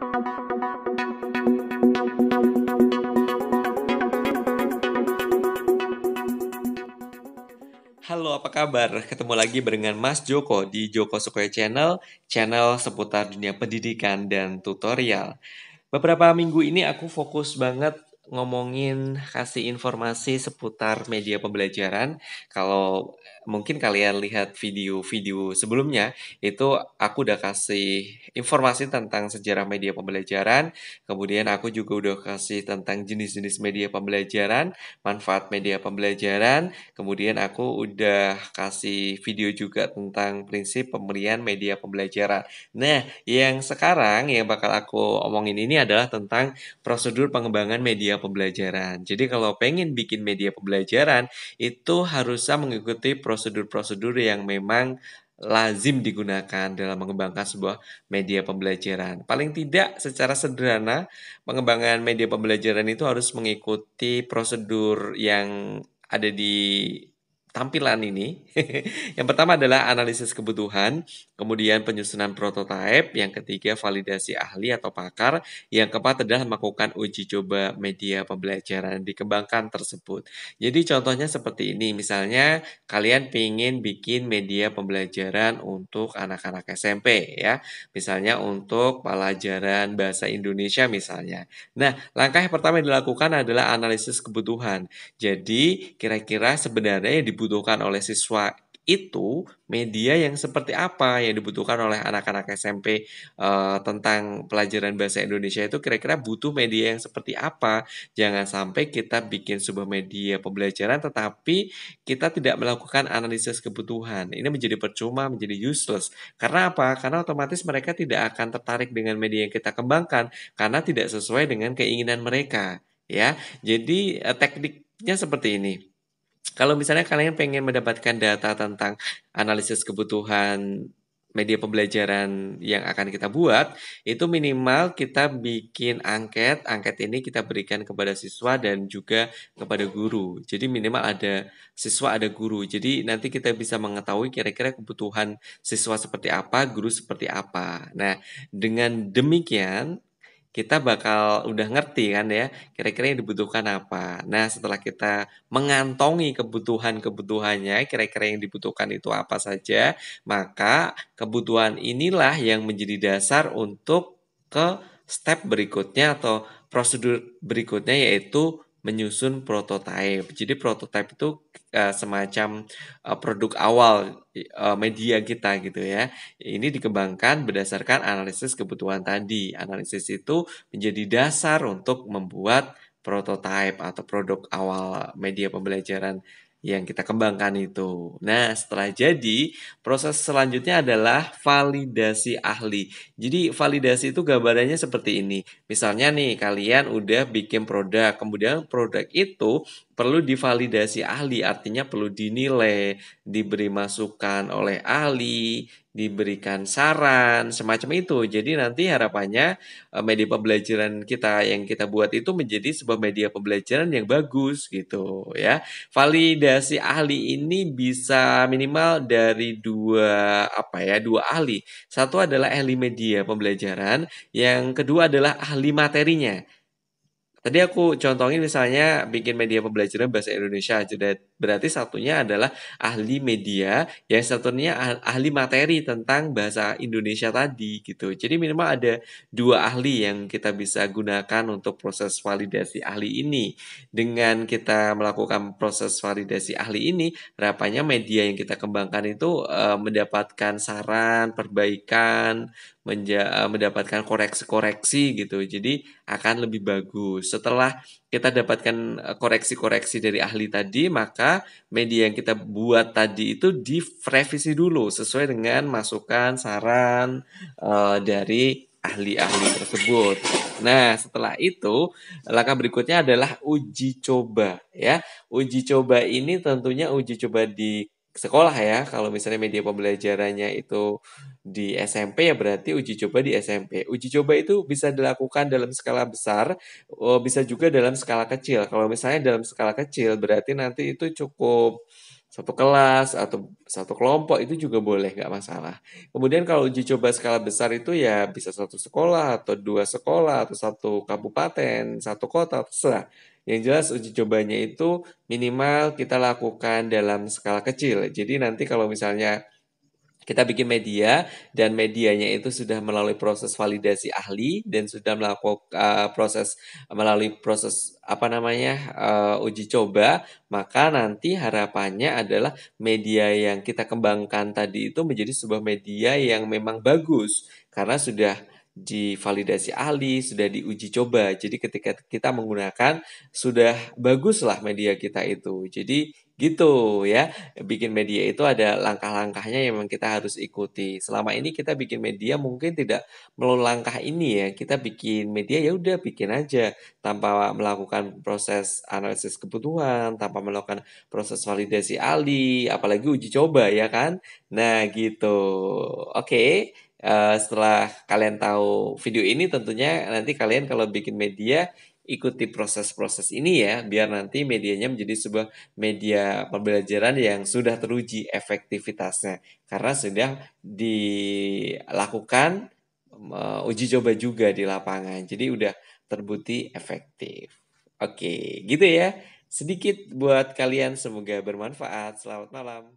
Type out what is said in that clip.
Halo, apa kabar? Ketemu lagi dengan Mas Joko di Joko Sukoyo Channel, channel seputar dunia pendidikan dan tutorial. Beberapa minggu ini aku fokus banget ngomongin kasih informasi seputar media pembelajaran. Kalau mungkin kalian lihat video-video sebelumnya, itu aku udah kasih informasi tentang sejarah media pembelajaran. Kemudian aku juga udah kasih tentang jenis-jenis media pembelajaran, manfaat media pembelajaran. Kemudian aku udah kasih video juga tentang prinsip pemberian media pembelajaran. Nah, yang sekarang yang bakal aku omongin ini adalah tentang prosedur pengembangan media pembelajaran. Jadi kalau pengen bikin media pembelajaran, itu harusnya mengikuti prosedur-prosedur yang memang lazim digunakan dalam mengembangkan sebuah media pembelajaran. Paling tidak secara sederhana, pengembangan media pembelajaran itu harus mengikuti prosedur yang ada di tampilan ini. Yang pertama adalah analisis kebutuhan, kemudian penyusunan prototipe, yang ketiga validasi ahli atau pakar, yang keempat adalah melakukan uji coba media pembelajaran dikembangkan tersebut. Jadi contohnya seperti ini, misalnya kalian ingin bikin media pembelajaran untuk anak-anak SMP ya, misalnya untuk pelajaran bahasa Indonesia misalnya. Nah, langkah yang pertama yang dilakukan adalah analisis kebutuhan. Jadi, kira-kira sebenarnya yang dibutuhkan oleh siswa itu media yang seperti apa yang dibutuhkan oleh anak-anak SMP tentang pelajaran bahasa Indonesia itu kira-kira butuh media yang seperti apa. Jangan sampai kita bikin sebuah media pembelajaran tetapi kita tidak melakukan analisis kebutuhan. Ini menjadi percuma, menjadi useless. Karena apa? Karena otomatis mereka tidak akan tertarik dengan media yang kita kembangkan karena tidak sesuai dengan keinginan mereka. Ya, jadi tekniknya seperti ini. Kalau misalnya kalian pengen mendapatkan data tentang analisis kebutuhan media pembelajaran yang akan kita buat, itu minimal kita bikin angket. Angket ini kita berikan kepada siswa dan juga kepada guru. Jadi minimal ada siswa, ada guru. Jadi nanti kita bisa mengetahui kira-kira kebutuhan siswa seperti apa, guru seperti apa. Nah, dengan demikian kita bakal udah ngerti kan ya, kira-kira yang dibutuhkan apa. Nah, setelah kita mengantongi kebutuhan-kebutuhannya, kira-kira yang dibutuhkan itu apa saja, maka kebutuhan inilah yang menjadi dasar untuk ke step berikutnya atau prosedur berikutnya yaitu menyusun prototipe. Jadi prototipe itu semacam produk awal media kita gitu ya. Ini dikembangkan berdasarkan analisis kebutuhan tadi. Analisis itu menjadi dasar untuk membuat prototipe atau produk awal media pembelajaran yang kita kembangkan itu. Nah, setelah jadi, proses selanjutnya adalah validasi ahli. Jadi, validasi itu gambarannya seperti ini. Misalnya nih, kalian udah bikin produk, kemudian produk itu perlu divalidasi ahli, artinya perlu dinilai, diberi masukan oleh ahli, diberikan saran, semacam itu. Jadi nanti harapannya media pembelajaran kita yang kita buat itu menjadi sebuah media pembelajaran yang bagus gitu ya. Validasi ahli ini bisa minimal dari dua ahli. Satu adalah ahli media pembelajaran, yang kedua adalah ahli materinya. Tadi aku contohin misalnya bikin media pembelajaran bahasa Indonesia aja. Berarti satunya adalah ahli media, yang satunya ahli materi tentang bahasa Indonesia tadi gitu. Jadi minimal ada dua ahli yang kita bisa gunakan untuk proses validasi ahli ini. Dengan kita melakukan proses validasi ahli ini, harapannya media yang kita kembangkan itu mendapatkan saran, perbaikan, mendapatkan koreksi-koreksi gitu. Jadi akan lebih bagus. Setelah kita dapatkan koreksi-koreksi dari ahli tadi, maka media yang kita buat tadi itu direvisi dulu sesuai dengan masukan, saran dari ahli-ahli tersebut. Nah, setelah itu langkah berikutnya adalah uji coba ya. Uji coba ini tentunya uji coba di sekolah ya. Kalau misalnya media pembelajarannya itu di SMP ya berarti uji coba di SMP. Uji coba itu bisa dilakukan dalam skala besar, bisa juga dalam skala kecil. Kalau misalnya dalam skala kecil berarti nanti itu cukup satu kelas atau satu kelompok itu juga boleh, nggak masalah. Kemudian kalau uji coba skala besar itu ya bisa satu sekolah atau dua sekolah atau satu kabupaten, satu kota, terserah. Yang jelas uji cobanya itu minimal kita lakukan dalam skala kecil. Jadi nanti kalau misalnya kita bikin media dan medianya itu sudah melalui proses validasi ahli dan sudah melakukan melalui proses apa namanya uji coba, maka nanti harapannya adalah media yang kita kembangkan tadi itu menjadi sebuah media yang memang bagus karena sudah divalidasi ahli, sudah diuji coba. Jadi ketika kita menggunakan sudah baguslah media kita itu. Jadi gitu ya. Bikin media itu ada langkah-langkahnya yang memang kita harus ikuti. Selama ini kita bikin media mungkin tidak melalui langkah ini ya. Kita bikin media ya udah bikin aja tanpa melakukan proses analisis kebutuhan, tanpa melakukan proses validasi ahli, apalagi uji coba ya kan. Nah, gitu. Oke. Setelah kalian tahu video ini tentunya nanti kalian kalau bikin media ikuti proses-proses ini ya biar nanti medianya menjadi sebuah media pembelajaran yang sudah teruji efektivitasnya karena sudah dilakukan uji coba juga di lapangan. Jadi udah terbukti efektif. Oke, gitu ya. Sedikit buat kalian semoga bermanfaat. Selamat malam.